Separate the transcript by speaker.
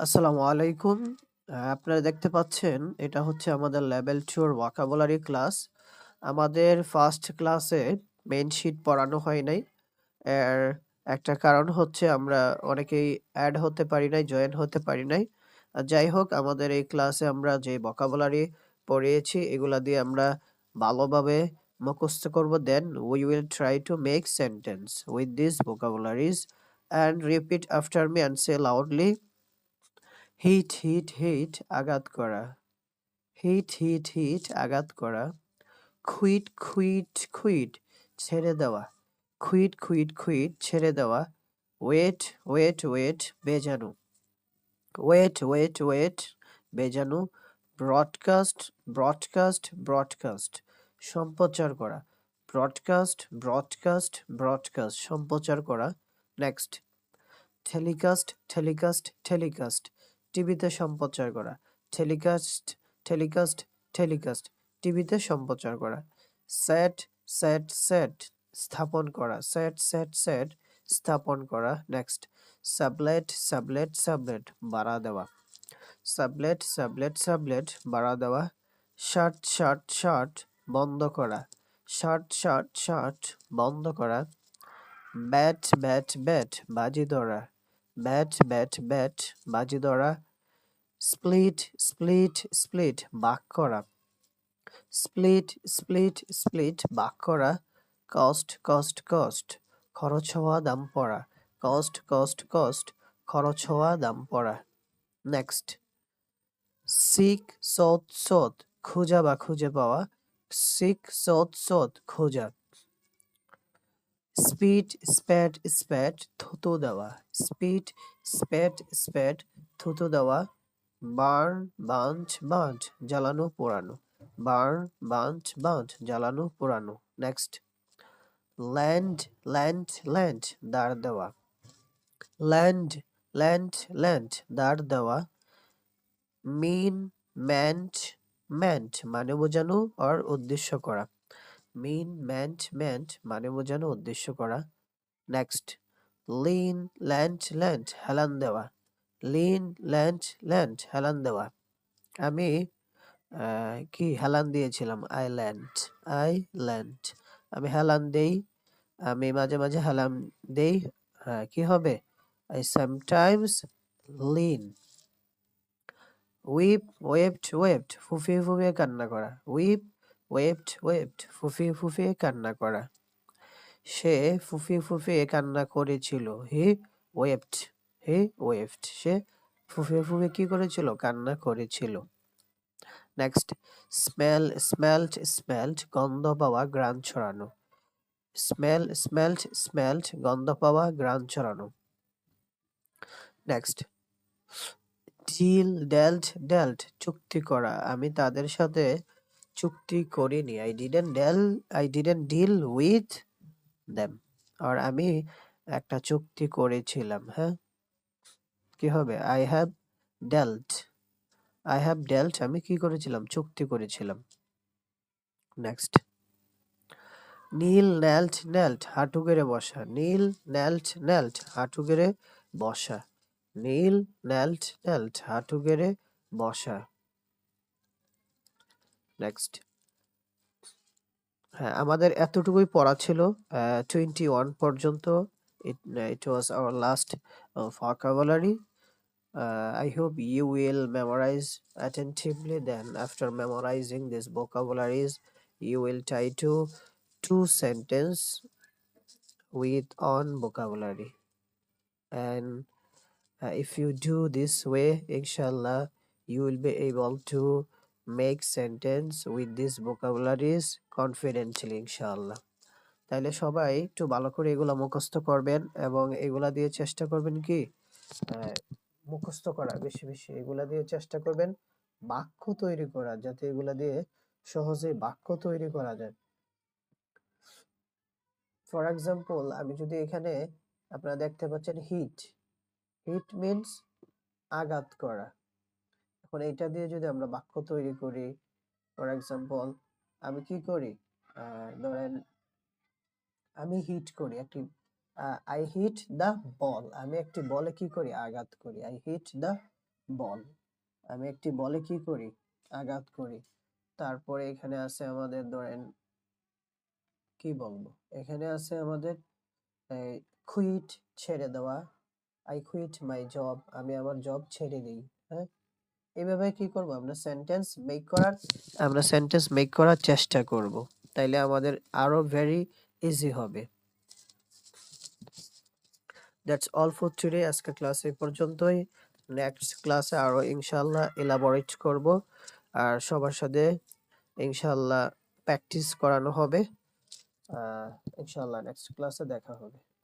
Speaker 1: আসসালামু আলাইকুম। আপনারা দেখতে পাচ্ছেন এটা হচ্ছে আমাদের লেভেল 2 এর ভোকাবুলারি ক্লাস। আমাদের ফার্স্ট ক্লাসে মেইন শীট পড়ানো হয় নাই। এর একটা কারণ হচ্ছে আমরা অনেকেই অ্যাড হতে পারি নাই, জয়েন হতে পারি নাই। যাই হোক আমাদের এই ক্লাসে আমরা যে ভোকাবুলারি পড়িয়েছি এগুলা দিয়ে আমরা ভালোভাবে মুখস্থ করব। দেন we will try to make sentence with these vocabularies and repeat after me and say loudly. Hit hit hit আঘাত করা, হিট হিট হিট আঘাত করা। খুইট খুইট খুইট ছেড়ে দেওয়া, খুইট খুইট খুইট ছেড়ে দেওয়া। ওয়েট ওয়েট ওয়েট বেজানো, ওয়েট ওয়েট ওয়েট বেজানো। ব্রডকাস্ট ব্রডকাস্ট ব্রডকাস্ট সম্প্রচার করা, ব্রডকাস্ট ব্রডকাস্ট ব্রডকাস্ট সম্প্রচার করা। নেক্সট, টেলিকাস্ট টেলিকাস্ট টেলিকাস্ট টিভিতে সম্প্রচার করা, টেলিকাস্ট টেলিকাস্ট টেলিকাস্ট টিভিতে সম্প্রচার করা। সেট সেট সেট স্থাপন করা, সেট সেট সেট স্থাপন করা। নেক্সট, সাবলেট সাবলেট সাবলেট বাড়া দেওয়া, সাবলেট সাবলেট সাবলেট বাড়া দেওয়া। শার্ট শার্ট শার্ট বন্ধ করা, শার্ট শার্ট শার্ট বন্ধ করা। ব্যাট ব্যাট ব্যাট বাজি ধরা, ব্যাট ব্যাট ব্যাট বাজি ধরা। স্প্লিট স্প্লিট স্প্লিট ভাগ করা, স্প্লিট স্প্লিট স্প্লিট ভাগ করা। কস্ট কস্ট কস্ট খরচ হওয়া দাম পড়া, কস্ট কস্ট কস্ট খরচ হওয়া দাম পড়া। নেক্সট, সিক সৎ সৎ খোঁজা বা খুঁজে পাওয়া, সিক সৎ সৎ খোঁজা। স্পিড স্প্যাট স্প্যাট থুতু দেওয়া, স্পিড স্প্যাট স্প্যাট থুতু দেওয়া। বার্ন বাঞ্চ বাঞ্চ জ্বালানো পোড়ানো, বার্ন বাঞ্চ বাঞ্চ জ্বালানো পোড়ানো। নেক্সট, ল্যান্ড ল্যান্ড ল্যান্ড দাঁড় দেওয়া, ল্যান্ড ল্যান্ড ল্যান্ড দাঁড় দেওয়া। মিন ম্যান্ট ম্যান্ট মানে বোঝানো আর উদ্দেশ্য করা, মিন ম্যান্ট ম্যান্ট মানে বোঝানো উদ্দেশ্য করা। নেক্সট, লিন ল্যান্ড ল্যান্ড হেলান দেওয়া, লিন ল্যান্ড ল্যান্ড হেলান দেওয়া। আমি কি হেলান দিয়েছিলাম, আইল্যান্ড আইল্যান্ড আমি হেলান দেই, আমি মাঝে মাঝে হেলান দেই। কি হবে, I sometimes lean. Weep wept wept ফুফিয়ে ফুফিয়ে কান্না করা, উইপ ওয়েপ্ট ওয়েপ্ট ফুফিয়ে ফুফিয়ে কান্না করা। সে ফুফিয়ে ফুফিয়ে কান্না করেছিল, হি ওয়েপ্ট, হি ওয়েপ্ট সে ফুফিয়ে ফুফিয়ে কি করেছিল, কান্না করেছিল। নেক্সট, স্মেল স্মেলড স্মেলড গন্ধ পাওয়া ঘ্রাণ ছড়ানো, স্মেল স্মেলড স্মেলড গন্ধ পাওয়া ঘ্রাণ ছড়ানো। নেক্সট, ডিল ডেল্ট ডেল্ট চুক্তি করা, আমি তাদের সাথে চুক্তি করিনি, I didn't deal with them. আর আমি একটা চুক্তি করেছিলাম, হ্যাঁ কি হবে, আই হ্যাভ ডেল্ট আমি কি করেছিলাম, চুক্তি করেছিলাম। নেক্সট, নীল নেল্ট নেল্ট হাঁটু গেড়ে বসা, নীল নেল্ট নেল্ট হাঁটু গেড়ে বসা, নীল নেল্ট নেল্ট হাঁটু গেড়ে বসা। নেক্সট, হ্যাঁ আমাদের এতটুকুই পড়া ছিল, 21 পর্যন্ত। it was our last vocabulary. I hope you will memorize attentively. Then after memorizing these vocabularies you will try to two sentence with on vocabulary, and if you do this way inshallah you will be able to make sentence with these vocabularies confidently inshallah. তাইলে সবাই একটু ভালো করে এগুলা মুখস্থ করবেন এবং এগুলা দিয়ে চেষ্টা করবেন কি মুখস্থ করা, বেশি বেশি এগুলা দিয়ে চেষ্টা করবেন বাক্য তৈরি করা, যাতে এগুলা দিয়ে সহজে বাক্য তৈরি করা যায়। ফর এক্সাম্পল আমি যদি এখানে, আপনারা দেখতে পাচ্ছেন হিট, হিট মিন্স আঘাত করা। এখন এটা দিয়ে যদি আমরা বাক্য তৈরি করি, ফর এক্সাম্পল আমি কি করি, ধরেন আমি হিট করি একটি, আই হিট দ্য বল, আমি একটি বলে কি করি, আঘাত করি, আই হিট দ্য বল। আমি একটি বলে কি করি? আঘাত করি। তারপরে এখানে আছে আমাদের ধরেন কি বলবো? এখানে আছে আমাদের এই কুইট ছেড়ে দেওয়া। I quit my job. আমি আমার জব ছেড়ে দেই। হ্যাঁ? এভাবে কি করব? আমরা সেন্টেন্স মেক করার চেষ্টা করব। তাইলে আমাদের আরো ভেরি ইজি হবে। That's all for today. আজকে ক্লাস এই পর্যন্তই। নেক্সট ক্লাসে আরো ইনশাআল্লাহ এলাবোরেট করব। আর সবার সাথে ইনশাআল্লাহ প্র্যাকটিস করানো হবে। ইনশাআল্লাহ নেক্সট ক্লাসে দেখা হবে।